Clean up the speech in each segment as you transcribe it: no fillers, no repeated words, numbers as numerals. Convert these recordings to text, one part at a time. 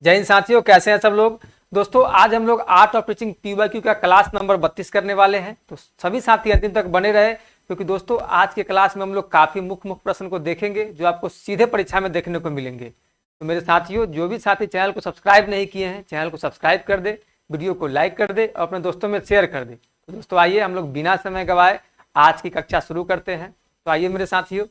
जय हिंद साथियों, कैसे हैं सब लोग। दोस्तों आज हम लोग आर्ट ऑफ टीचिंग पीवाईक्यू का क्लास नंबर 32 करने वाले हैं। तो सभी साथी अंतिम तक बने रहे, क्योंकि दोस्तों आज के क्लास में हम लोग काफी मुख्य प्रश्न को देखेंगे जो आपको सीधे परीक्षा में देखने को मिलेंगे। तो मेरे साथियों, जो भी साथी चैनल को सब्सक्राइब नहीं किए हैं, चैनल को सब्सक्राइब कर दे, वीडियो को लाइक कर दे और अपने दोस्तों में शेयर कर दे। तो दोस्तों आइए हम लोग बिना समय गवाए आज की कक्षा शुरू करते हैं। तो आइए मेरे साथियों,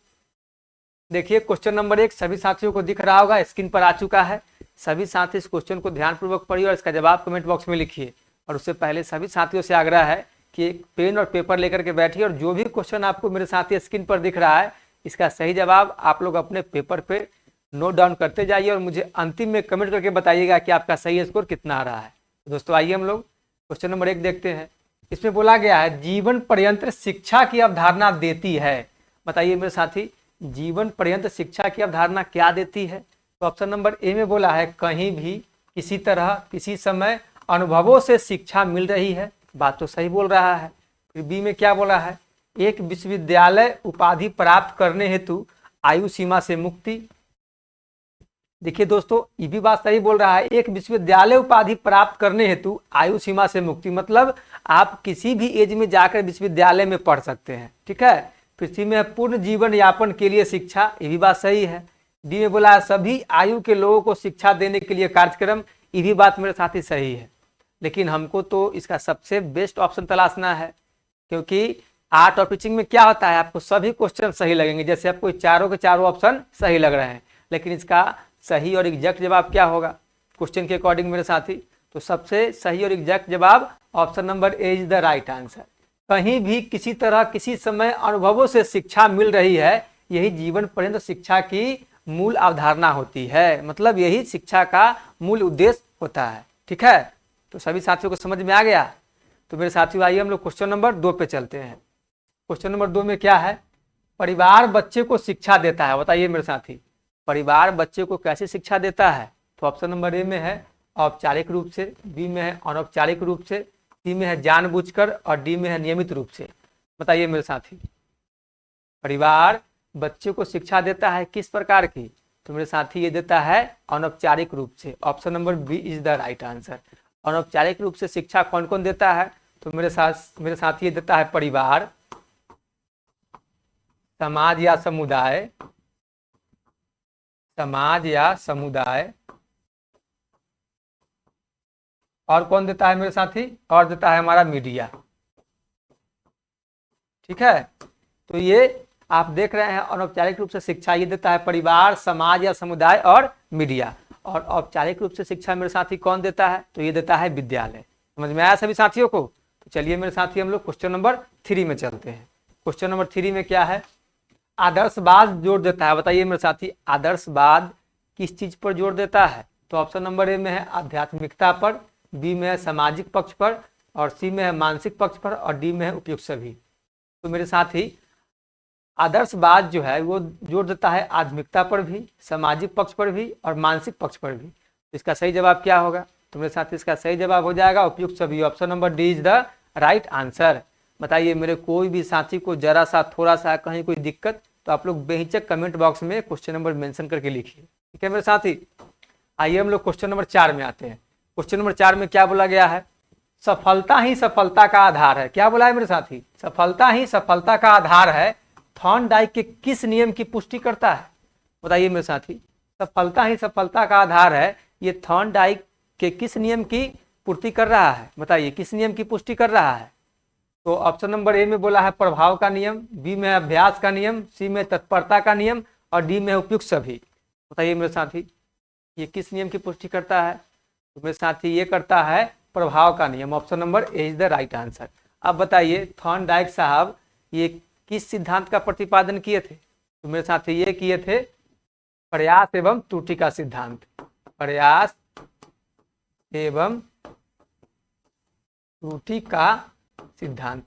देखिए क्वेश्चन नंबर 1 सभी साथियों को दिख रहा होगा, स्क्रीन पर आ चुका है। सभी साथी इस क्वेश्चन को ध्यानपूर्वक पढ़िए और इसका जवाब कमेंट बॉक्स में लिखिए। और उससे पहले सभी साथियों से आग्रह है कि एक पेन और पेपर लेकर के बैठिए और जो भी क्वेश्चन आपको मेरे साथी स्क्रीन पर दिख रहा है, इसका सही जवाब आप लोग अपने पेपर पे नोट डाउन करते जाइए और मुझे अंतिम में कमेंट करके बताइएगा कि आपका सही स्कोर कितना आ रहा है। तो दोस्तों आइए हम लोग क्वेश्चन नंबर 1 देखते हैं। इसमें बोला गया है जीवन पर्यंत शिक्षा की अवधारणा देती है। बताइए मेरे साथी, जीवन पर्यंत शिक्षा की अवधारणा क्या देती है? तो ऑप्शन नंबर ए में बोला है कहीं भी, किसी तरह, किसी समय अनुभवों से शिक्षा मिल रही है। बात तो सही बोल रहा है। फिर बी में क्या बोला है? एक विश्वविद्यालय उपाधि प्राप्त करने हेतु आयु सीमा से मुक्ति। देखिए दोस्तों, ये भी बात सही बोल रहा है। एक विश्वविद्यालय उपाधि प्राप्त करने हेतु आयु सीमा से मुक्ति, मतलब आप किसी भी एज में जाकर विश्वविद्यालय में पढ़ सकते हैं। ठीक है। पृथ्वी में पूर्ण जीवन यापन के लिए शिक्षा, ये भी बात सही है। डी में बोला है सभी आयु के लोगों को शिक्षा देने के लिए कार्यक्रम, ये भी बात मेरे साथ ही सही है। लेकिन हमको तो इसका सबसे बेस्ट ऑप्शन तलाशना है, क्योंकि आर्ट और टीचिंग में क्या होता है, आपको सभी क्वेश्चन सही लगेंगे। जैसे आपको चारों के चारों ऑप्शन सही लग रहे हैं, लेकिन इसका सही और एग्जैक्ट जवाब क्या होगा क्वेश्चन के अकॉर्डिंग मेरे साथी? तो सबसे सही और एग्जैक्ट जवाब option number A is the right answer. कहीं भी, किसी तरह, किसी समय अनुभवों से शिक्षा मिल रही है, यही जीवन पर्यंत शिक्षा की मूल अवधारणा होती है। मतलब यही शिक्षा का मूल उद्देश्य होता है। ठीक है। तो सभी साथियों को समझ में आ गया? तो मेरे साथियों आइए हम लोग क्वेश्चन नंबर 2 पे चलते हैं। क्वेश्चन नंबर 2 में क्या है? परिवार बच्चे को शिक्षा देता है। बताइए मेरे साथी, परिवार बच्चे को कैसे शिक्षा देता है? तो ऑप्शन नंबर ए में है औपचारिक रूप से, बी में है अनौपचारिक रूप से, सी में है जानबूझकर और डी में है नियमित रूप से। बताइए मेरे साथी, परिवार बच्चे को शिक्षा देता है किस प्रकार की? तो मेरे साथी ये देता है अनौपचारिक रूप से। Option number B is the right answer. अनौपचारिक रूप से शिक्षा कौन कौन देता है? तो मेरे साथ ये देता है परिवार, समाज या समुदाय, और कौन देता है मेरे साथी? और देता है हमारा मीडिया। ठीक है। तो ये आप देख रहे हैं अनौपचारिक रूप से शिक्षा ये देता है परिवार, समाज या समुदाय और मीडिया। और औपचारिक रूप से शिक्षा मेरे साथी कौन देता है? तो ये देता है विद्यालय। समझ में आया सभी साथियों को? तो चलिए मेरे साथी हम लोग क्वेश्चन नंबर 3 में चलते हैं। क्वेश्चन नंबर 3 में क्या है? आदर्शवाद जोर देता है। बताइए मेरे साथी, आदर्शवाद किस चीज पर जोर देता है? तो ऑप्शन नंबर ए में है आध्यात्मिकता पर, बी में है सामाजिक पक्ष पर और सी में है मानसिक पक्ष पर और डी में है उपयुक्त सभी। तो मेरे साथी आदर्शवाद जो है वो जोर देता है आध्यात्मिकता पर भी, सामाजिक पक्ष पर भी और मानसिक पक्ष पर भी। तो इसका सही जवाब क्या होगा? तो मेरे साथ इसका सही जवाब हो जाएगा उपयुक्त सभी। Option number D is the right answer. बताइए मेरे कोई भी साथी को जरा सा, थोड़ा सा कहीं कोई दिक्कत, तो आप लोग बेहिचक कमेंट बॉक्स में क्वेश्चन नंबर मेंशन करके लिखिए। ठीक है मेरे साथी। आइए हम लोग क्वेश्चन नंबर 4 में आते हैं। क्वेश्चन नंबर 4 में क्या बोला गया है? सफलता ही सफलता का आधार है। क्या बोला है मेरे साथी? सफलता ही सफलता का आधार है, थॉर्नडाइक के किस नियम की पुष्टि करता है? बताइए मेरे साथी, सफलता ही सफलता का आधार है, ये थॉर्नडाइक के किस नियम की पूर्ति कर रहा है? बताइए किस नियम की पुष्टि कर रहा है? तो ऑप्शन नंबर ए में बोला है प्रभाव का नियम, बी में अभ्यास का नियम, सी में तत्परता का नियम और डी में उपयुक्त सभी। बताइए मेरे साथी, ये किस नियम की पुष्टि करता है? तो मेरे साथी ये करता है प्रभाव का नियम। Option number A is the right answer. अब बताइए थॉर्नडाइक साहब ये किस सिद्धांत का प्रतिपादन किए थे? तो मेरे साथी ये किए थे प्रयास एवं त्रुटि का सिद्धांत। प्रयास एवं त्रुटि का सिद्धांत।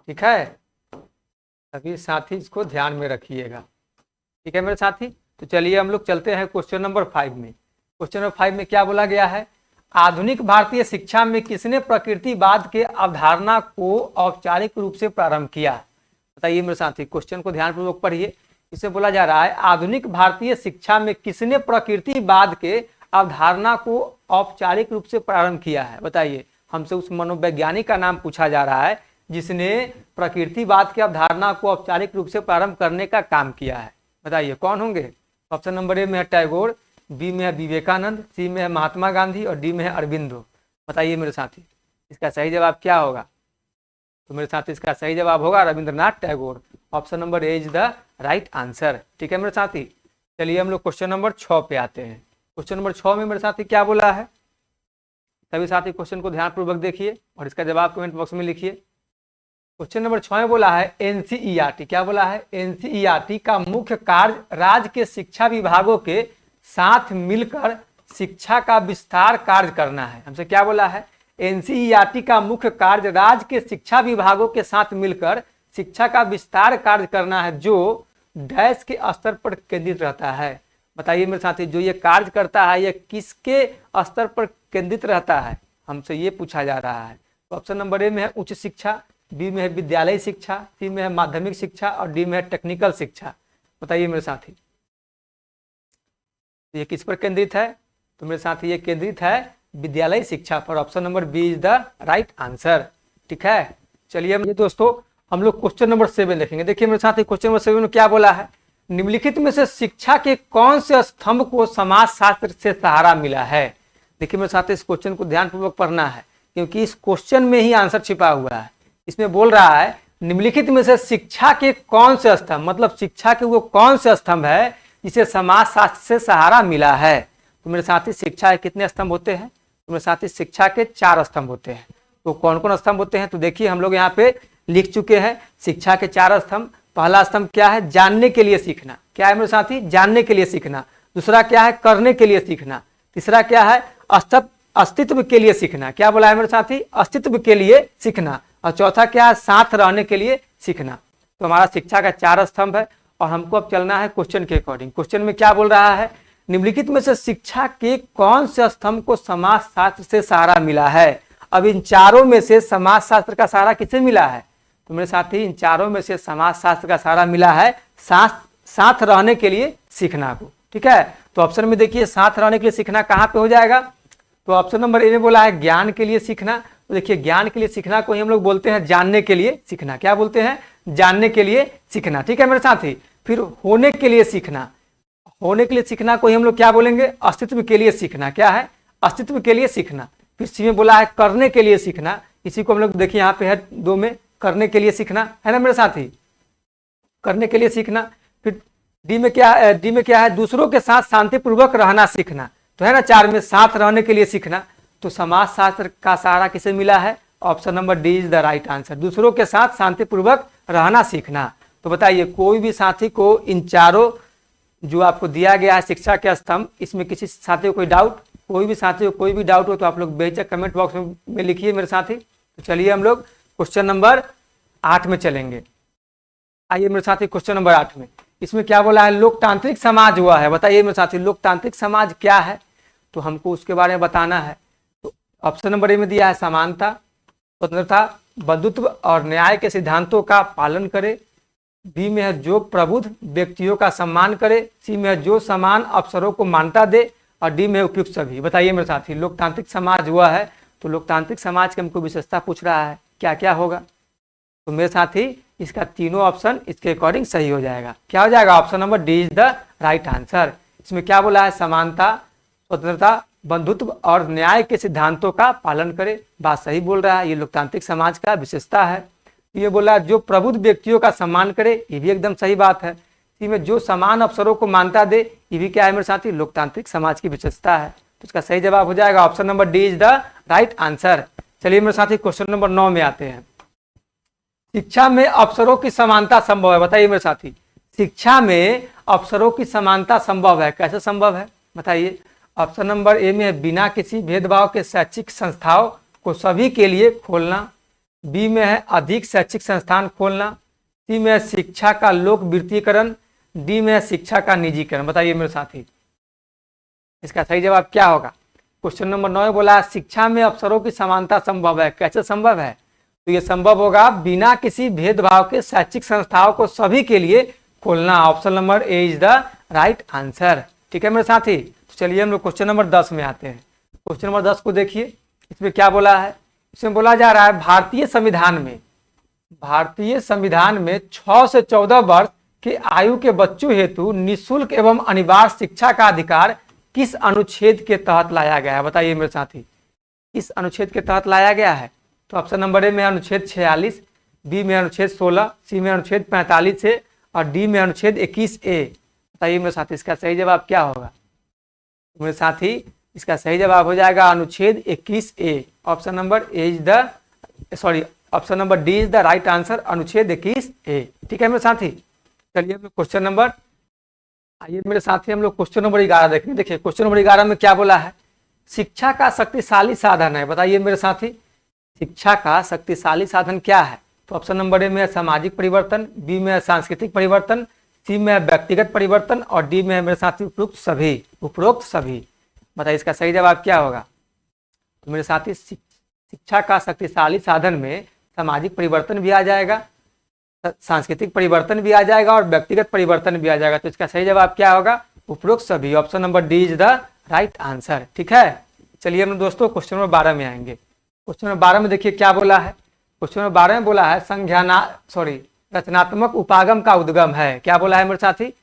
ठीक है, सभी साथी इसको ध्यान में रखिएगा। ठीक है मेरे साथी। तो चलिए हम लोग चलते हैं क्वेश्चन नंबर 5 में। क्वेश्चन नंबर 5 में क्या बोला गया है? आधुनिक भारतीय शिक्षा में किसने प्रकृतिवाद के अवधारणा को औपचारिक रूप से प्रारंभ किया? बताइए मेरे साथी, क्वेश्चन को ध्यानपूर्वक पढ़िए। इसे बोला जा रहा है आधुनिक भारतीय शिक्षा में किसने प्रकृतिवाद के अवधारणा को औपचारिक रूप से प्रारंभ किया है? बताइए, हमसे उस मनोवैज्ञानिक का नाम पूछा जा रहा है जिसने प्रकृतिवाद की अवधारणा को औपचारिक रूप से प्रारंभ करने का काम किया है। बताइए कौन होंगे? ऑप्शन नंबर ए में है टैगोर, बी में है विवेकानंद, सी में है महात्मा गांधी और डी में है अरविंदो। बताइए मेरे साथी, इसका सही जवाब क्या होगा? तो मेरे साथी इसका सही जवाब होगा Rabindranath Tagore. Option number A is the right answer. ठीक है मेरे साथी, चलिए हम लोग क्वेश्चन नंबर 6 पे आते हैं। क्वेश्चन नंबर 6 में मेरे साथी क्या बोला है? सभी साथी क्वेश्चन को ध्यानपूर्वक देखिए और इसका जवाब कमेंट बॉक्स में लिखिए। क्वेश्चन नंबर 6 में बोला है एनसीईआरटी, क्या बोला है? एनसीईआरटी का मुख्य कार्य राज्य के शिक्षा विभागों के साथ मिलकर शिक्षा का विस्तार कार्य करना है। हमसे क्या बोला है? एनसीईआरटी का मुख्य कार्य राज्य के शिक्षा विभागों के साथ मिलकर शिक्षा का विस्तार कार्य करना है जो डैश के स्तर पर केंद्रित रहता है। बताइए मेरे साथी, जो ये कार्य करता है ये किसके स्तर पर केंद्रित रहता है? हमसे ये पूछा जा रहा है। तो ऑप्शन नंबर ए में है उच्च शिक्षा, बी में है विद्यालय शिक्षा, सी में है माध्यमिक शिक्षा और डी में है टेक्निकल शिक्षा। बताइए मेरे साथी, ये किस पर केंद्रित है? तो मेरे साथी ये केंद्रित है विद्यालय शिक्षा पर। Option number B is the right answer. ठीक है, चलिए दोस्तों हम लोग क्वेश्चन नंबर 7 देखेंगे। देखिए मेरे साथी क्वेश्चन नंबर 7 में क्या बोला है? निम्नलिखित में से शिक्षा के कौन से स्तंभ को समाज शास्त्र से सहारा मिला है? देखिए मेरे साथी इस क्वेश्चन को ध्यानपूर्वक पढ़ना है क्योंकि इस क्वेश्चन में ही आंसर छिपा हुआ है। इसमें बोल रहा है निम्नलिखित में से शिक्षा के कौन से स्तंभ, मतलब शिक्षा के वो कौन से स्तंभ है जिसे समाज शास्त्र से सहारा मिला है? तो मेरे साथी शिक्षा के कितने स्तंभ होते हैं? तो मेरे साथी शिक्षा के 4 स्तंभ होते हैं। तो कौन कौन स्तंभ होते हैं? तो देखिए हम लोग यहाँ पे लिख चुके हैं शिक्षा के 4 स्तंभ। पहला स्तंभ क्या है? जानने के लिए सीखना। क्या है मेरे साथी? जानने के लिए सीखना। दूसरा क्या है? करने के लिए सीखना। तीसरा क्या है? अस्तित्व के लिए सीखना। क्या बोला है मेरे साथी? अस्तित्व के लिए सीखना। और चौथा क्या है? साथ रहने के लिए सीखना। तो हमारा शिक्षा का 4 स्तंभ है और हमको अब चलना है क्वेश्चन के अकॉर्डिंग। क्वेश्चन में क्या बोल रहा है? निम्नलिखित में से शिक्षा के कौन से स्तंभ को समाज शास्त्र से सहारा मिला है? अब इन चारों में से समाज शास्त्र का सहारा किसे मिला है? तो मेरे साथी इन चारों में से समाज शास्त्र का सहारा मिला है साथ रहने के लिए सीखना को। ठीक है, तो ऑप्शन में देखिए साथ रहने के लिए सीखना कहाँ पे हो जाएगा? तो ऑप्शन नंबर ए में बोला है ज्ञान के लिए सीखना। तो देखिए ज्ञान के लिए सीखना को ही हम लोग बोलते हैं जानने के लिए सीखना। क्या बोलते हैं? जानने के लिए सीखना। ठीक है मेरे साथी, फिर होने के लिए सीखना। होने के लिए सीखना को ही हम लोग क्या बोलेंगे? अस्तित्व के लिए सीखना। क्या है? अस्तित्व के लिए सीखना। फिर सी में बोला है करने के लिए सीखना। इसी को हम लोग देखिए यहाँ पे है 2 में, करने के लिए सीखना है ना मेरे साथी, करने के लिए सीखना। फिर डी में क्या है? डी में क्या है? दूसरों के साथ शांतिपूर्वक रहना सीखना। तो है ना 4 में साथ रहने के लिए सीखना। तो समाज शास्त्र का सहारा किसे मिला है? Option number D is the right answer, दूसरों के साथ शांतिपूर्वक रहना सीखना। तो बताइए कोई भी साथी को इन चारों जो आपको दिया गया है शिक्षा के स्तंभ, इसमें किसी साथी को कोई डाउट? कोई भी साथी को कोई भी डाउट हो तो आप लोग बेझिझक कमेंट बॉक्स में लिखिए मेरे साथी। तो चलिए हम लोग क्वेश्चन नंबर 8 में चलेंगे। आइए मेरे साथी क्वेश्चन नंबर 8 में, इसमें क्या बोला है? लोकतांत्रिक समाज हुआ है। बताइए मेरे साथी लोकतांत्रिक समाज क्या है? तो हमको उसके बारे में बताना है। तो ऑप्शन नंबर ए में दिया है समानता, स्वतंत्रता, बंधुत्व और न्याय के सिद्धांतों का पालन करे। बी में है जो प्रबुद्ध व्यक्तियों का सम्मान करे। सी में है जो समान अवसरों को मान्यता दे और डी में है उपयुक्त सभी। बताइए मेरे साथी लोकतांत्रिक समाज हुआ है तो लोकतांत्रिक समाज की हमको विशेषता पूछ रहा है, क्या क्या होगा? तो मेरे साथी इसका तीनों ऑप्शन इसके अकॉर्डिंग सही हो जाएगा। क्या हो जाएगा? Option number D is the right answer. इसमें क्या बोला है? समानता, स्वतंत्रता, बंधुत्व और न्याय के सिद्धांतों का पालन करे। बात सही बोल रहा है, ये लोकतांत्रिक समाज का विशेषता है। ये बोला जो प्रबुद्ध व्यक्तियों का सम्मान करे, ये भी एकदम सही बात है। इसमें जो समान अवसरों को मान्यता दे, ये भी क्या है मेरे साथी? लोकतांत्रिक समाज की विशेषता है। तो इसका सही जवाब हो जाएगा option number D is the right answer. चलिए मेरे साथी क्वेश्चन नंबर 9 में आते हैं। शिक्षा में अवसरों की समानता संभव है। बताइए मेरे साथी शिक्षा में अवसरों की समानता संभव है, कैसे संभव है? बताइए। ऑप्शन नंबर ए में है बिना किसी भेदभाव के शैक्षिक संस्थाओं को सभी के लिए खोलना। बी में है अधिक शैक्षिक संस्थान खोलना। सी में है शिक्षा का लोक वित्तीयकरण। डी में है शिक्षा का निजीकरण। बताइए मेरे साथी इसका सही जवाब क्या होगा? क्वेश्चन नंबर 9 बोला है शिक्षा में अवसरों की समानता संभव है, कैसे संभव है? तो ये संभव होगा बिना किसी भेदभाव के शैक्षिक संस्थाओं को सभी के लिए खोलना। Option number A is the right answer. ठीक है मेरे साथी, तो चलिए हम लोग क्वेश्चन नंबर 10 में आते हैं। क्वेश्चन नंबर 10 को देखिए, इसमें क्या बोला है। इसमें बोला जा रहा है भारतीय संविधान में 6 से 14 वर्ष के आयु के बच्चों हेतु निःशुल्क एवं अनिवार्य शिक्षा का अधिकार किस अनुच्छेद के तहत लाया गया है। बताइए मेरे साथी, इस अनुच्छेद के तहत लाया गया है। तो ऑप्शन नंबर ए में अनुच्छेद 46, बी में अनुच्छेद 16, सी में अनुच्छेद 45 है और डी में अनुच्छेद 21A। बताइए मेरे साथी, इसका सही जवाब क्या होगा। मेरे साथी, इसका सही जवाब हो जाएगा अनुच्छेद 21A। Option number option number D is the right answer, अनुच्छेद 21A। ठीक है मेरे साथी। चलिए हम लोग क्वेश्चन नंबर, आइए मेरे साथी हम लोग क्वेश्चन नंबर 11 देखेंगे। देखिए क्वेश्चन नंबर 11 में क्या बोला है, शिक्षा का शक्तिशाली साधन है। बताइए मेरे साथी, शिक्षा का शक्तिशाली साधन क्या है। तो ऑप्शन नंबर ए में सामाजिक परिवर्तन, बी में सांस्कृतिक परिवर्तन, सी में व्यक्तिगत परिवर्तन और डी में मेरे साथी उपरोक्त सभी। बताइए इसका सही जवाब क्या होगा। तो मेरे साथी, शिक्षा का शक्तिशाली साधन में सामाजिक परिवर्तन भी आ जाएगा, सांस्कृतिक परिवर्तन भी आ जाएगा और व्यक्तिगत परिवर्तन भी आ जाएगा। तो इसका सही जवाब क्या होगा, उपरोक्त सभी। Option number D is the right answer. ठीक है। चलिए हम दोस्तों क्वेश्चन नंबर 12 में आएंगे। क्वेश्चन नंबर 12 में देखिए क्या बोला है। क्वेश्चन नंबर 12 में बोला है रचनात्मक उपागम का उद्गम है। क्या बोला है मेरे साथी,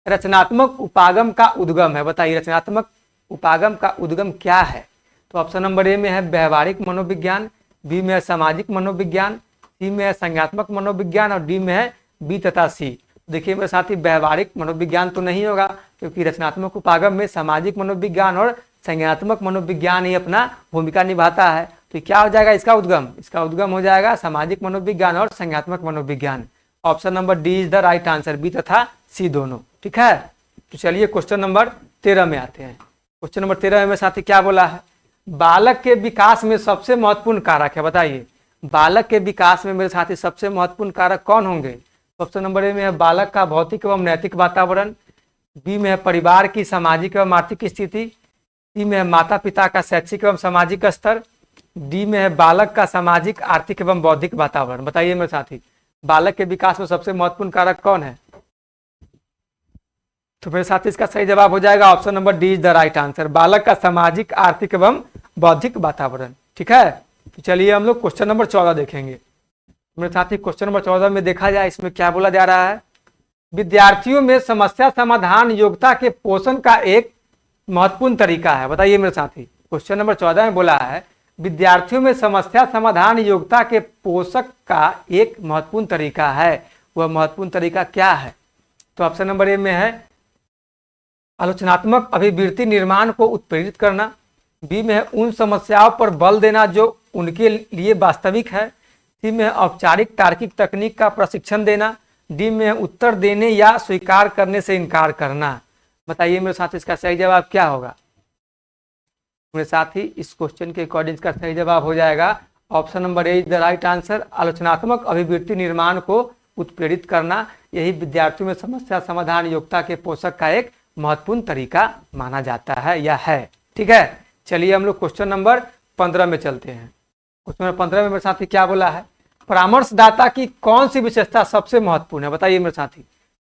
रचनात्मक उपागम का उद्गम है। बताइए रचनात्मक उपागम का उद्गम क्या है। तो ऑप्शन नंबर ए में है व्यवहारिक मनोविज्ञान, बी में है सामाजिक मनोविज्ञान, सी में है संज्ञात्मक मनोविज्ञान और डी में है बी तथा सी। देखिए मेरे साथी, व्यवहारिक मनोविज्ञान तो नहीं होगा, क्योंकि रचनात्मक उपागम में सामाजिक मनोविज्ञान और संज्ञात्मक मनोविज्ञान ही अपना भूमिका निभाता है। तो क्या हो जाएगा इसका उद्गम, इसका उद्गम हो जाएगा सामाजिक मनोविज्ञान और संज्ञात्मक मनोविज्ञान। Option number D is the right answer, B तथा सी दोनों। ठीक है। तो चलिए क्वेश्चन नंबर 13 में आते हैं। क्वेश्चन नंबर 13 में साथी क्या बोला है, बालक के विकास में सबसे महत्वपूर्ण कारक है। बताइए बालक के विकास में मेरे साथी सबसे महत्वपूर्ण कारक कौन होंगे। ऑप्शन नंबर ए में है बालक का भौतिक एवं नैतिक वातावरण, बी में है परिवार की सामाजिक एवं आर्थिक स्थिति, सी में है माता पिता का शैक्षिक एवं सामाजिक स्तर, डी में है बालक का सामाजिक आर्थिक एवं बौद्धिक वातावरण। बताइए मेरे साथी, बालक के विकास में सबसे महत्वपूर्ण कारक कौन है। तो मेरे साथी, इसका सही जवाब हो जाएगा option number D is the right answer, बालक का सामाजिक आर्थिक एवं बौद्धिक वातावरण। ठीक है। तो चलिए हम लोग क्वेश्चन नंबर 14 देखेंगे। मेरे साथी, क्वेश्चन नंबर 14 में देखा जाए, इसमें क्या बोला जा रहा है, विद्यार्थियों में समस्या समाधान योग्यता के पोषण का एक महत्वपूर्ण तरीका है। बताइए मेरे साथी, क्वेश्चन नंबर 14 में बोला है विद्यार्थियों में समस्या समाधान योग्यता के पोषक का एक महत्वपूर्ण तरीका है। वह महत्वपूर्ण तरीका क्या है। तो ऑप्शन नंबर ए में है आलोचनात्मक अभिवृत्ति निर्माण को उत्प्रेरित करना, बी में है उन समस्याओं पर बल देना जो उनके लिए वास्तविक है, सी में है औपचारिक तार्किक तकनीक का प्रशिक्षण देना, डी में है उत्तर देने या स्वीकार करने से इनकार करना। बताइए मेरे साथ, इसका सही जवाब क्या होगा। मेरे साथी, इस क्वेश्चन के अकॉर्डिंग इसका सही जवाब हो जाएगा option number A is the right answer, आलोचनात्मक अभिवृत्ति निर्माण को उत्प्रेरित करना। यही विद्यार्थियों में समस्या समाधान योग्यता के पोषक का एक महत्वपूर्ण तरीका माना जाता है या है। ठीक है। चलिए हम लोग क्वेश्चन नंबर 15 में चलते हैं। क्वेश्चन नंबर 15 में मेरे साथी क्या बोला है, परामर्शदाता की कौन सी विशेषता सबसे महत्वपूर्ण है। बताइए मेरे साथी,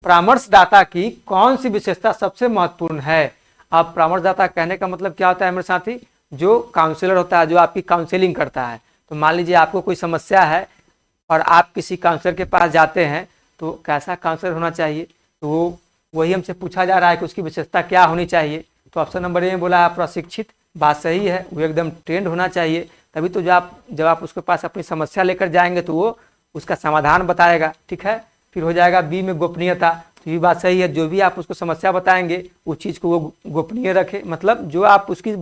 परामर्शदाता की कौन सी विशेषता सबसे महत्वपूर्ण है। अब परामर्शदाता कहने का मतलब क्या होता है मेरे साथी, जो काउंसलर होता है, जो आपकी काउंसलिंग करता है। तो मान लीजिए आपको कोई समस्या है और आप किसी काउंसलर के पास जाते हैं, तो कैसा काउंसलर होना चाहिए, तो वही हमसे पूछा जा रहा है कि उसकी विशेषता क्या होनी चाहिए। तो ऑप्शन नंबर ए में बोला है प्रशिक्षित, बात सही है, वो एकदम ट्रेंड होना चाहिए, तभी तो जब आप उसके पास अपनी समस्या लेकर जाएंगे तो वो उसका समाधान बताएगा। ठीक है। फिर हो जाएगा बी में गोपनीयता, तो ये बात सही है, जो भी आप उसको समस्या बताएंगे उस चीज़ को वो गोपनीय रखे, मतलब जो आप उसकी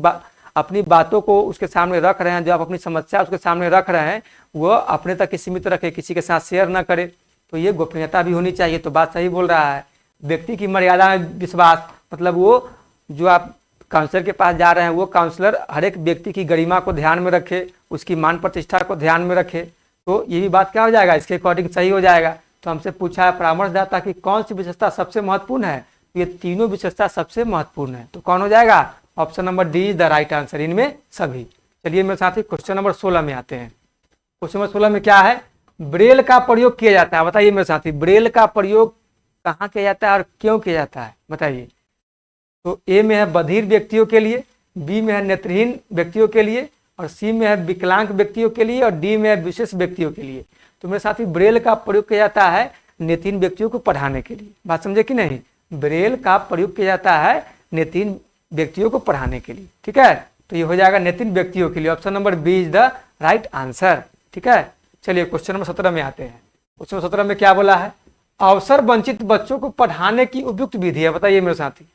अपनी बातों को उसके सामने रख रहे हैं, जो आप अपनी समस्या उसके सामने रख रहे हैं, वो अपने तक ही सीमित रखे, किसी के साथ शेयर ना करे। तो ये गोपनीयता भी होनी चाहिए। तो बात सही बोल रहा है। व्यक्ति की मर्यादा में विश्वास, मतलब वो जो आप काउंसलर के पास जा रहे हैं, वो काउंसलर हर एक व्यक्ति की गरिमा को ध्यान में रखे, उसकी मान प्रतिष्ठा को ध्यान में रखे। तो ये भी बात क्या हो जाएगा, इसके अकॉर्डिंग सही हो जाएगा। तो हमसे पूछा है परामर्शदाता की कौन सी विशेषता सबसे महत्वपूर्ण है, ये तीनों विशेषता सबसे महत्वपूर्ण है। तो कौन हो जाएगा, option number D is the right answer, इनमें सभी। चलिए मेरे साथी क्वेश्चन नंबर 16 में आते हैं। क्वेश्चन नंबर 16 में क्या है, ब्रेल का प्रयोग किया जाता है। बताइए मेरे साथी, ब्रेल का प्रयोग कहाँ किया जाता है और क्यों किया जाता है, बताइए। तो ए में है बधिर व्यक्तियों के लिए, बी में है नेत्रहीन व्यक्तियों के लिए, और सी में है विकलांग व्यक्तियों के लिए, और डी में है विशेष व्यक्तियों के लिए। तो मेरे साथी ब्रेल का प्रयोग किया जाता है नेत्रहीन व्यक्तियों को पढ़ाने के लिए। बात समझे कि नहीं? ब्रेल का प्रयोग किया जाता है नेत्रहीन व्यक्तियों को पढ़ाने के लिए। ठीक है, तो ये हो जाएगा नेत्रहीन व्यक्तियों के लिए। Option number B is the right answer. ठीक है, चलिए क्वेश्चन नंबर 17 में आते हैं। क्वेश्चन नंबर 17 में क्या बोला है? अवसर वंचित बच्चों को पढ़ाने की उपयुक्त विधि है। बताइए मेरे साथी,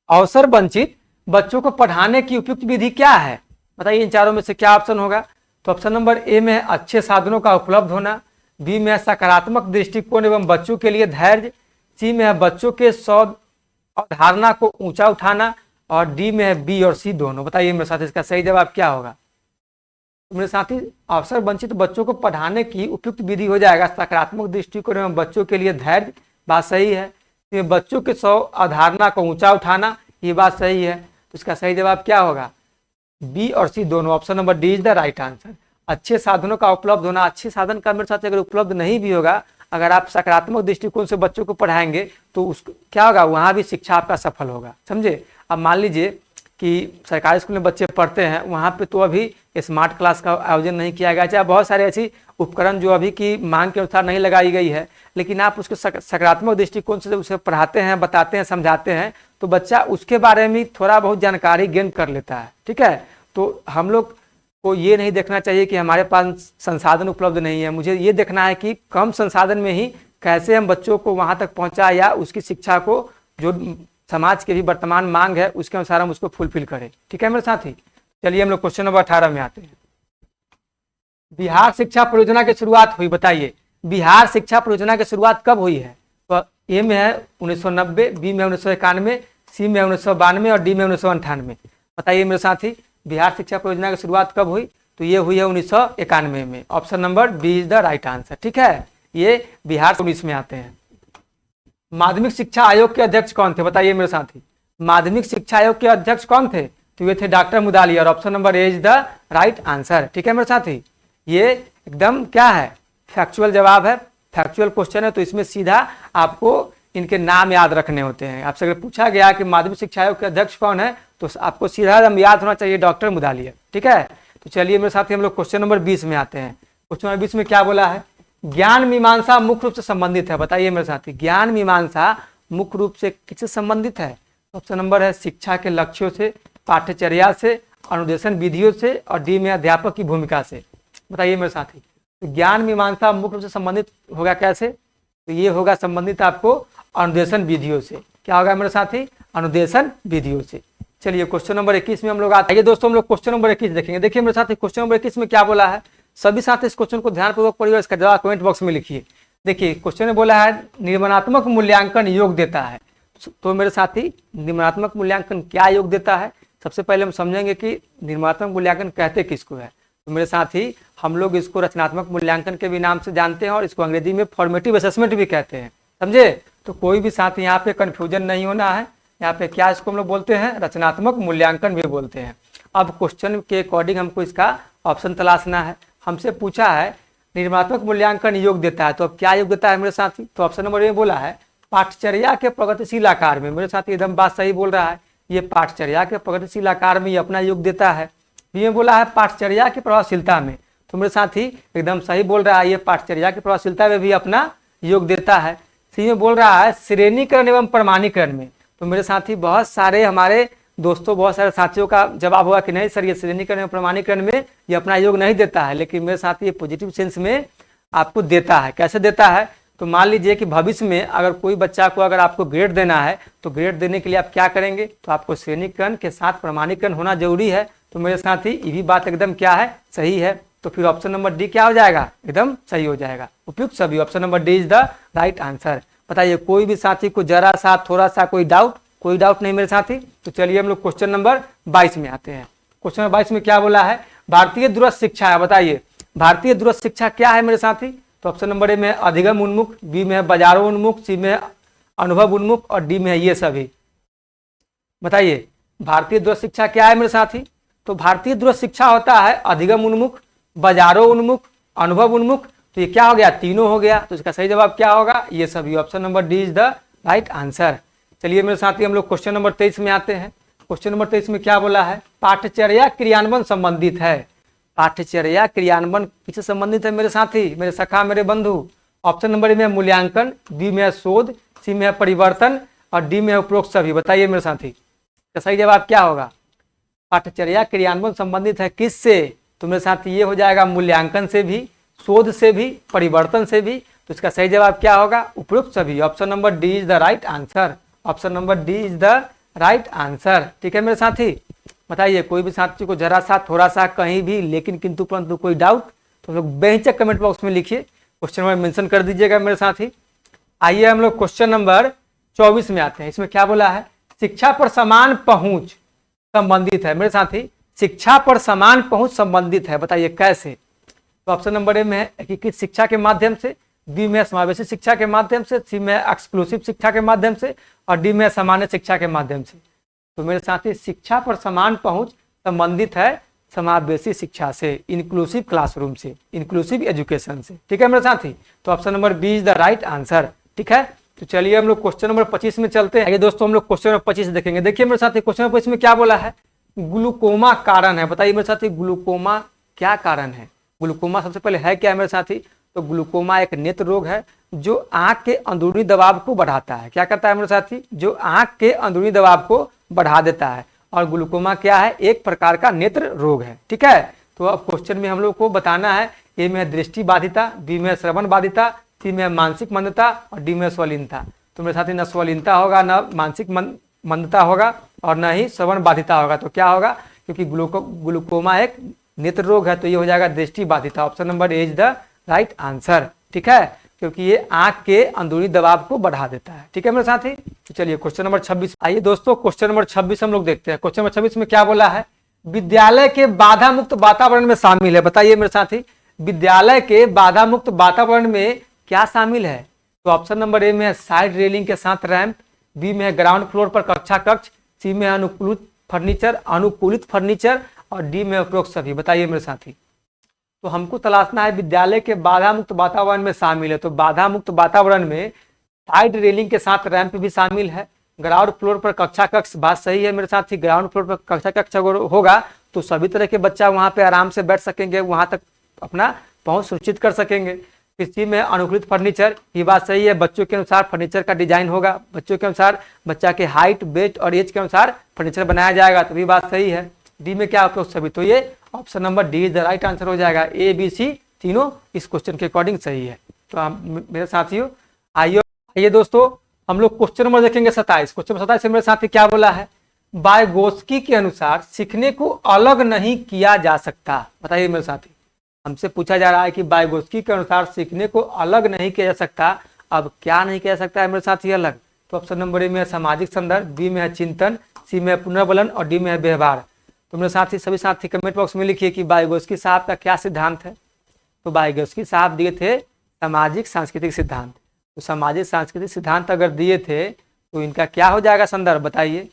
अवसर वंचित बच्चों को पढ़ाने की उपयुक्त विधि क्या है? बताइए इन चारों में से क्या ऑप्शन होगा? तो ऑप्शन नंबर ए में है अच्छे साधनों का उपलब्ध होना, बी में है सकारात्मक दृष्टिकोण एवं बच्चों के लिए धैर्य, सी में है बच्चों के अवधारणा को ऊंचा उठाना, और डी में है बी और सी दोनों। बताइए मेरे साथी इसका सही जवाब क्या होगा? तो मेरे साथी अवसर वंचित बच्चों को पढ़ाने की उपयुक्त विधि हो जाएगा सकारात्मक दृष्टिकोण एवं बच्चों के लिए धैर्य। बात सही है। तो बच्चों के अवधारणा को ऊंचा उठाना, ये बात सही है। तो इसका सही जवाब क्या होगा? बी और सी दोनों। Option number D is the right answer. अच्छे साधनों का उपलब्ध होना, अच्छे साधन का मेरे साथ अगर उपलब्ध नहीं भी होगा, अगर आप सकारात्मक दृष्टिकोण से बच्चों को पढ़ाएंगे तो उसको क्या होगा, वहाँ भी शिक्षा आपका सफल होगा। समझे? अब मान लीजिए कि सरकारी स्कूल में बच्चे पढ़ते हैं, वहाँ पे तो अभी स्मार्ट क्लास का आयोजन नहीं किया गया, चाहे बहुत सारे ऐसी उपकरण जो अभी की मांग के अनुसार नहीं लगाई गई है, लेकिन आप उसके सकारात्मक दृष्टिकोण से उसे पढ़ाते हैं, बताते हैं, समझाते हैं, तो बच्चा उसके बारे में थोड़ा बहुत जानकारी गेन कर लेता है। ठीक है, तो हम लोग को ये नहीं देखना चाहिए कि हमारे पास संसाधन उपलब्ध नहीं है, मुझे ये देखना है कि कम संसाधन में ही कैसे हम बच्चों को वहाँ तक पहुँचाए या उसकी शिक्षा को जो समाज की भी वर्तमान मांग है उसके अनुसार हम उसको फुलफिल करें। ठीक है मेरे साथी, चलिए हम लोग क्वेश्चन नंबर 18 में आते हैं। बिहार शिक्षा परियोजना की शुरुआत हुई। बताइए बिहार शिक्षा परियोजना की शुरुआत कब हुई है? तो ए में है 1990, बी में 1991, सी में 1992 और डी में 1998। बताइए मेरे साथी बिहार शिक्षा परियोजना की शुरुआत कब हुई? तो ये हुई है 1991 में। Option number B is the right answer. ठीक है, ये बिहार 19 में आते हैं। माध्यमिक शिक्षा आयोग के अध्यक्ष कौन थे? बताइए मेरे साथी माध्यमिक शिक्षा आयोग के अध्यक्ष कौन थे? तो ये थे डॉक्टर मुदालिया, और option number A is the right answer. ठीक है मेरे साथी, ये एकदम क्या है, फैक्चुअल जवाब है, फैक्चुअल क्वेश्चन है, तो इसमें सीधा आपको इनके नाम याद रखने होते हैं। आपसे अगर पूछा गया कि माध्यमिक शिक्षा आयोग के अध्यक्ष कौन है, तो आपको सीधा एकदम याद होना चाहिए डॉक्टर मुदालिया। ठीक है, तो चलिए मेरे साथी हम लोग क्वेश्चन नंबर 20 में आते हैं। क्वेश्चन नंबर 20 में क्या बोला है? ज्ञान मीमांसा मुख्य रूप से संबंधित है। बताइए मेरे साथी ज्ञान मीमांसा मुख्य रूप से किससे संबंधित है? ऑप्शन नंबर है शिक्षा के लक्ष्यों से, पाठ्यचर्या से, अनुदेशन विधियों से, और डी में अध्यापक की भूमिका से। बताइए मेरे साथी तो ज्ञान मीमांसा मुख्य रूप से संबंधित होगा कैसे? तो ये होगा संबंधित आपको अनुदेशन विधियों से। क्या होगा मेरे साथी? अनुदेशन विधियों से। चलिए क्वेश्चन नंबर 21 में हम लोग आते हैं। दोस्तों हम लोग क्वेश्चन नंबर 21 देखेंगे। देखिए मेरे साथी क्वेश्चन नंबर 21 में क्या बोला है, सभी साथी इस क्वेश्चन को ध्यानपूर्वक पढ़िए और इसका जवाब कमेंट बॉक्स में लिखिए। देखिए क्वेश्चन में बोला है निर्माणात्मक मूल्यांकन योग देता है। तो मेरे साथी निर्माणात्मक मूल्यांकन क्या योग देता है? सबसे पहले हम समझेंगे कि निर्माणात्मक मूल्यांकन कहते किसको है। तो मेरे साथी हम लोग इसको रचनात्मक मूल्यांकन के भी नाम से जानते हैं, और इसको अंग्रेजी में फॉर्मेटिव असेसमेंट भी कहते हैं। समझे? तो कोई भी साथी यहाँ पे कन्फ्यूजन नहीं होना है। यहाँ पे क्या इसको हम लोग बोलते हैं? रचनात्मक मूल्यांकन भी बोलते हैं। अब क्वेश्चन के अकॉर्डिंग हमको इसका ऑप्शन तलाशना है। हमसे पूछा है निर्माणात्मक मूल्यांकन योग देता है, तो अब क्या योग देता है मेरे साथी? तो ऑप्शन नंबर ए बोला है पाठचर्या के प्रगतिशील आकार में। मेरे साथी एकदम बात सही बोल रहा है, ये पाठचर्या के प्रगतिशील आकार में ये अपना योग देता है। बी में बोला है पाठचर्या की प्रभावशीलता में। तो मेरे साथी एकदम सही बोल रहा है, ये पाठचर्या की प्रभावशीलता में भी अपना योग देता है। सी में बोल रहा है श्रेणीकरण एवं प्रमाणीकरण में। तो मेरे साथी बहुत सारे हमारे दोस्तों, बहुत सारे साथियों का जवाब हुआ कि नहीं सर ये श्रेणीकरण एवं प्रमाणीकरण में ये अपना योग नहीं देता है, लेकिन मेरे साथ ये पॉजिटिव सेंस में आपको देता है। कैसे देता है? तो मान लीजिए कि भविष्य में अगर कोई बच्चा को अगर आपको ग्रेड देना है, तो ग्रेड देने के लिए आप क्या करेंगे? तो आपको श्रेणीकरण के साथ प्रमाणीकरण होना जरूरी है। तो मेरे साथ ही ये भी बात एकदम क्या है, सही है। तो फिर ऑप्शन नंबर डी क्या हो जाएगा? एकदम सही हो जाएगा, उपयुक्त सभी। Option number D is the right answer. बताइए कोई भी साथी को जरा सा थोड़ा सा कोई डाउट? कोई डाउट नहीं मेरे साथी। तो चलिए हम लोग क्वेश्चन नंबर 22 में आते हैं। क्वेश्चन नंबर 22 में क्या बोला है? भारतीय दूरस्थ शिक्षा है। बताइए भारतीय दूरस्थ शिक्षा क्या है मेरे साथी? तो ऑप्शन नंबर ए में अधिगम उन्मुख, बी में बाजारों उन्मुख, सी में अनुभव उन्मुख, और डी में है ये सभी। बताइए भारतीय दूरस्थ शिक्षा क्या है मेरे साथी? तो भारतीय दूरस्थ शिक्षा होता है अधिगम उन्मुख, बाजारों उन्मुख, अनुभव उन्मुख। तो ये क्या हो गया? तीनों हो गया। तो इसका सही जवाब क्या होगा? ये सभी। Option number D is the right answer. चलिए मेरे साथी हम लोग क्वेश्चन नंबर 23 में आते हैं। क्वेश्चन नंबर 23 में क्या बोला है, पाठचर्या क्रियान्वयन संबंधित है। पाठचर्या क्रियान्वयन किससे संबंधित है मेरे साथी, मेरे सखा, मेरे बंधु। ऑप्शन नंबर ए में मूल्यांकन, बी में शोध, सी में परिवर्तन और डी में उपरोक्त सभी। बताइए मेरे साथी तो सही जवाब क्या होगा। पाठचर्या क्रियान्वयन संबंधित है किससे, तो मेरे साथ ये हो जाएगा मूल्यांकन से भी, शोध से भी, परिवर्तन से भी। तो इसका सही जवाब क्या होगा, उपरोक्त सभी। Option number D is the right answer. Option number D is the right answer. ठीक है मेरे साथी, बताइए कोई भी साथी को जरा सा, थोड़ा सा, कहीं भी, लेकिन किंतु परंतु कोई डाउट तो लोग बेहिचक कमेंट बॉक्स में लिखिए, क्वेश्चन नंबर मेंशन कर दीजिएगा मेरे साथी। आइए हम लोग क्वेश्चन नंबर 24 में आते हैं। इसमें क्या बोला है, शिक्षा पर समान पहुंच संबंधित है मेरे साथी। शिक्षा पर समान पहुंच संबंधित है, बताइए कैसे। तो ऑप्शन नंबर ए में है एकीकृत शिक्षा के माध्यम से, बी में समावेशी शिक्षा के माध्यम से, सी में एक्सक्लूसिव शिक्षा के माध्यम से और डी में सामान्य शिक्षा के माध्यम से। तो मेरे साथी शिक्षा पर समान पहुंच संबंधित है समावेशी शिक्षा से, इंक्लूसिव क्लासरूम से, इंक्लूसिव एजुकेशन से। ठीक है मेरे साथी, तो option number B is the right answer. ठीक है, तो चलिए हम लोग क्वेश्चन नंबर 25 में चलते हैं। आइए दोस्तों हम लोग क्वेश्चन नंबर 25 देखेंगे। देखिए मेरे साथी क्वेश्चन नंबर 25 में क्या बोला है, ग्लूकोमा कारण है। बताइए मेरे साथी ग्लूकोमा क्या कारण है। ग्लूकोमा सबसे पहले है क्या है मेरे साथी, तो ग्लूकोमा एक नेत्र रोग है जो आंख के अंदरूनी दबाव को बढ़ाता है। क्या करता है मेरे साथी, जो आंख के अंदरूनी दबाव को बढ़ा देता है। और ग्लूकोमा क्या है, एक प्रकार का नेत्र रोग है। ठीक है, तो अब क्वेश्चन में हम लोग को बताना है, ए में दृष्टि बाधिता, बी में श्रवण बाधिता, सी में मानसिक मंदता और डी में स्वलीनता। तो मेरे साथी न स्वलीनता होगा, न मानसिक मंदता होगा और न ही श्रवण बाधिता होगा। तो क्या होगा, क्योंकि ग्लूकोमा एक नेत्र रोग है तो ये हो जाएगा दृष्टि बाधिता। Option number A is the right answer. ठीक है, क्योंकि ये आंख के अंदरूनी दबाव को बढ़ा देता है। ठीक है मेरे साथी, तो चलिए क्वेश्चन नंबर 26। आइए दोस्तों क्वेश्चन नंबर 26 हम लोग देखते हैं। क्वेश्चन नंबर 26 में क्या बोला है, विद्यालय के बाधा मुक्त वातावरण में शामिल है। बताइए मेरे साथी विद्यालय के बाधा मुक्त वातावरण में क्या शामिल है। तो ऑप्शन नंबर ए में है साइड रेलिंग के साथ रैंप, बी में है ग्राउंड फ्लोर पर कक्षा कक्ष, सी में अनुकूलित फर्नीचर और डी में उपरोक्त सभी। बताइए मेरे साथी, तो हमको तलाशना है विद्यालय के बाधा मुक्त वातावरण में शामिल है। तो बाधा मुक्त वातावरण में साइड रेलिंग के साथ रैंप भी शामिल है, ग्राउंड फ्लोर पर कक्षा कक्ष, बात सही है मेरे साथी। ग्राउंड फ्लोर पर कक्षा कक्ष होगा तो सभी तरह के बच्चा वहां पे आराम से बैठ सकेंगे, वहां तक अपना पहुंच सुनिश्चित कर सकेंगे। किसी में अनुकूलित फर्नीचर, ये बात सही है, बच्चों के अनुसार फर्नीचर का डिजाइन होगा, बच्चों के अनुसार, बच्चा के हाइट, वेट और एज के अनुसार फर्नीचर बनाया जाएगा, तो ये बात सही है। डी में क्या उपरोक्त सभी, तो ये option number D is the right answer हो जाएगा। ए बी सी तीनों इस क्वेश्चन के अकॉर्डिंग सही है। तो मेरे साथियों आइए दोस्तों हम लोग क्वेश्चन नंबर देखेंगे 27। क्वेश्चन नंबर 27 मेरे साथी क्या बोला है, वाइगोत्स्की के अनुसार सीखने को अलग नहीं किया जा सकता। बताइए मेरे साथी, हमसे पूछा जा रहा है कि वाइगोत्स्की के अनुसार सीखने को अलग नहीं किया जा सकता। अब क्या नहीं किया जा सकता है मेरे साथी अलग, तो ऑप्शन नंबर ए में है सामाजिक संदर्भ, बी में है चिंतन, सी में है पुनर्बलन और डी में है व्यवहार। तो मेरे साथी सभी साथी कमेंट बॉक्स में लिखिए कि वाइगोत्स्की साहब का क्या सिद्धांत है। तो वाइगोत्स्की साहब दिए थे सामाजिक सांस्कृतिक सिद्धांत। तो सामाजिक सांस्कृतिक सिद्धांत अगर दिए थे तो इनका क्या हो जाएगा संदर्भ, बताइए।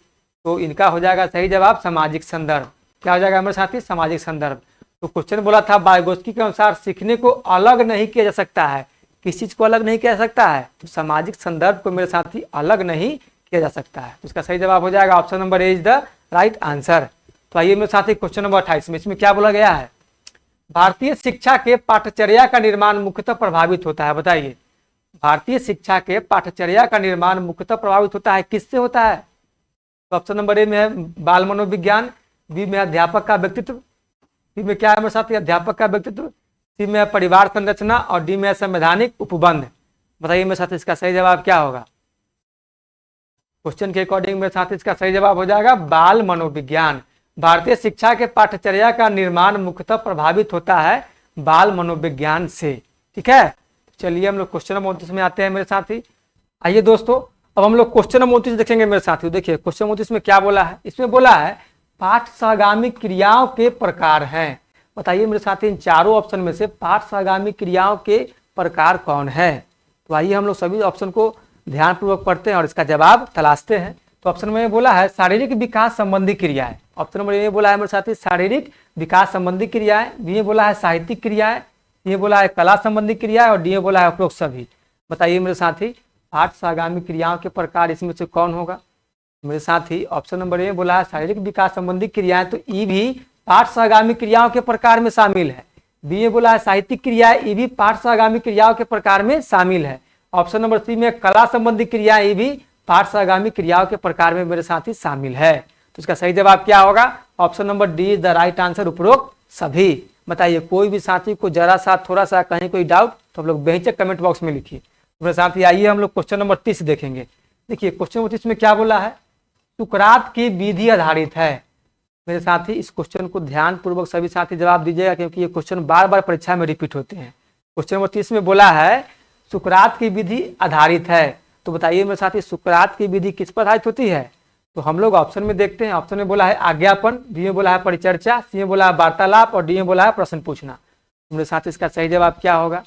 तो इनका हो जाएगा सही जवाब सामाजिक संदर्भ। क्या हो जाएगा मेरे साथी, सामाजिक संदर्भ। तो क्वेश्चन बोला था वाइगोत्स्की के अनुसार सीखने को अलग नहीं किया जा सकता है। किस चीज को अलग नहीं किया जा सकता है, तो सामाजिक संदर्भ को मेरे साथी अलग नहीं किया जा सकता है। तो इसका सही जवाब हो जाएगा option number A is the right answer. तो आइए मेरे साथी क्वेश्चन नंबर 28 में, इसमें क्या बोला गया है, भारतीय शिक्षा के पाठचर्या का निर्माण मुख्यतः प्रभावित होता है। बताइए भारतीय शिक्षा के पाठचर्या का निर्माण मुख्यतः प्रभावित होता है किससे होता है। तो ऑप्शन नंबर ए में है बाल मनोविज्ञान, बी में अध्यापक का व्यक्तित्व, सी में क्या है मेरे साथी अध्यापक का व्यक्तित्व, सी में परिवार संरचना और डी में संवैधानिक उपबंध। बताइए मेरे साथी इसका सही जवाब क्या होगा। क्वेश्चन के अकॉर्डिंग मेरे साथी इसका सही जवाब हो जाएगा बाल मनोविज्ञान। भारतीय शिक्षा के पाठचर्या का निर्माण मुख्यतः प्रभावित होता है बाल मनोविज्ञान से। ठीक है, चलिए हम लोग क्वेश्चन नंबर 29 में आते हैं मेरे साथी। आइए दोस्तों अब हम लोग क्वेश्चन नंबर 29 देखेंगे मेरे साथी। देखिए क्वेश्चन नंबर 29 में क्या बोला है, इसमें बोला है पाठ सहगामी क्रियाओं के प्रकार हैं। बताइए मेरे साथी इन चारों ऑप्शन में से पाठ सहगामी क्रियाओं के प्रकार कौन है। तो आइए हम लोग सभी ऑप्शन को ध्यानपूर्वक पढ़ते हैं और इसका जवाब तलाशते हैं। तो ऑप्शन में बोला है शारीरिक विकास संबंधी क्रियाएं। ऑप्शन नंबर ए बोला है मेरे साथी शारीरिक विकास संबंधी क्रियाएं, बी में बोला है साहित्यिक क्रियाएं, ये बोला है कला संबंधी क्रियाएं और डी में बोला है उपरोक्त सभी। बताइए मेरे साथी पाठ से आगामी क्रियाओं के प्रकार इसमें से कौन होगा? मेरे साथ ही ऑप्शन नंबर ए बोला है शारीरिक विकास संबंधी क्रियाएं, तो ई भी पाठ से आगामी क्रियाओं के प्रकार में शामिल है। बी में बोला है साहित्यिक क्रियाएं, ई भी पाठ से आगामी क्रियाओं के प्रकार में शामिल है। ऑप्शन नंबर सी में कला संबंधी क्रियाएं, ई भी पाठ से आगामी क्रियाओं के प्रकार में मेरे साथ ही शामिल है। तो इसका सही जवाब क्या होगा? Option number D is the right answer, उपरोक्त सभी। बताइए कोई भी साथी को जरा सा थोड़ा सा कहीं कोई डाउट तो हम लोग बेहिचक कमेंट बॉक्स में लिखिए। मेरे साथ ही आइए हम लोग क्वेश्चन नंबर 30 देखेंगे। देखिए क्वेश्चन नंबर 30 में क्या बोला है? सुकरात की विधि आधारित है। मेरे साथी इस क्वेश्चन को ध्यान पूर्वक सभी साथी जवाब दीजिएगा, क्योंकि ये क्वेश्चन बार बार परीक्षा में रिपीट होते हैं। क्वेश्चन नंबर 30 में बोला है सुकरात की विधि आधारित है, तो बताइए मेरे साथी सुकरात की विधि किस पर आधारित होती है? तो हम लोग ऑप्शन में देखते हैं। ऑप्शन में बोला है आज्ञापन, बी में बोला है परिचर्चा, सी में बोला है वार्तालाप और डी में बोला है प्रश्न पूछना। मेरे साथ इसका सही जवाब क्या होगा?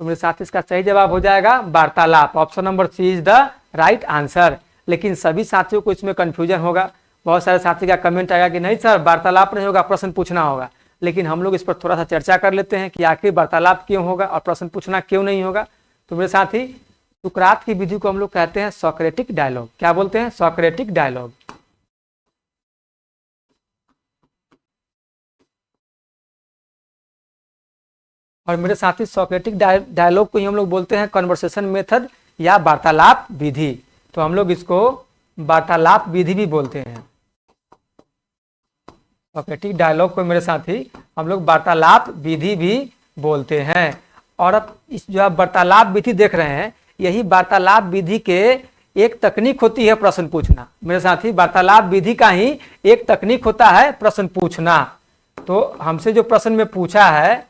तो मेरे साथ इसका सही जवाब हो जाएगा वार्तालाप। Option number C is the right answer. लेकिन सभी साथियों को इसमें कंफ्यूजन होगा। बहुत सारे साथी का कमेंट आएगा कि नहीं सर वार्तालाप नहीं होगा, प्रश्न पूछना होगा। लेकिन हम लोग इस पर थोड़ा सा चर्चा कर लेते हैं कि आखिर वार्तालाप क्यों होगा और प्रश्न पूछना क्यों नहीं होगा। तो मेरे साथी सुकरात की विधि को हम लोग कहते हैं सोक्रेटिक डायलॉग। क्या बोलते हैं? Socratic dialogue. और मेरे साथी सोक्रेटिक डायलॉग को ही हम लोग बोलते हैं कन्वर्सेशन मेथड या वार्तालाप विधि। तो हम लोग इसको वार्तालाप विधि भी बोलते हैं। सोक्रेटिक डायलॉग को मेरे साथी हम लोग वार्तालाप विधि भी बोलते हैं। और अब इस जो आप वार्तालाप विधि देख रहे हैं, यही वार्तालाप विधि के एक तकनीक होती है प्रश्न पूछना। मेरे साथी वार्तालाप विधि का ही एक तकनीक होता है प्रश्न पूछना। तो हमसे जो प्रश्न में पूछा है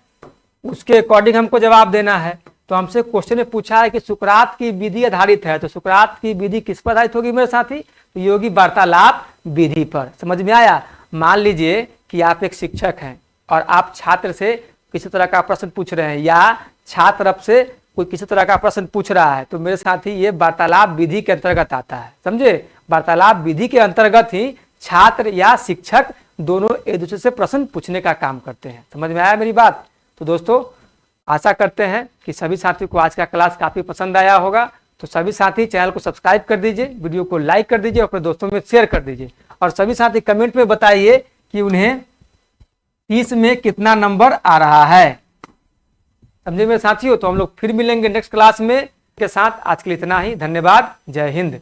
उसके अकॉर्डिंग हमको जवाब देना है। तो हमसे क्वेश्चन में पूछा है कि सुकरात की विधि आधारित है, तो सुकरात की विधि किस पर आधारित होगी मेरे साथी? तो ये होगी वार्तालाप विधि पर। समझ में आया? मान लीजिए कि आप एक शिक्षक हैं और आप छात्र से किसी तरह का प्रश्न पूछ रहे हैं या छात्र आपसे कोई किसी तरह का प्रश्न पूछ रहा है, तो मेरे साथी ये वार्तालाप विधि के अंतर्गत आता है। समझे? वार्तालाप विधि के अंतर्गत ही छात्र या शिक्षक दोनों एक दूसरे से प्रश्न पूछने का काम करते हैं। समझ में आया मेरी बात? तो दोस्तों आशा करते हैं कि सभी साथियों को आज का क्लास काफी पसंद आया होगा। तो सभी साथी चैनल को सब्सक्राइब कर दीजिए, वीडियो को लाइक कर दीजिए, अपने दोस्तों में शेयर कर दीजिए। और सभी साथी कमेंट में बताइए कि उन्हें 30 में कितना नंबर आ रहा है। समझे मेरे साथियों? तो हम लोग फिर मिलेंगे नेक्स्ट क्लास में के साथ। आज के लिए इतना ही। धन्यवाद। जय हिंद।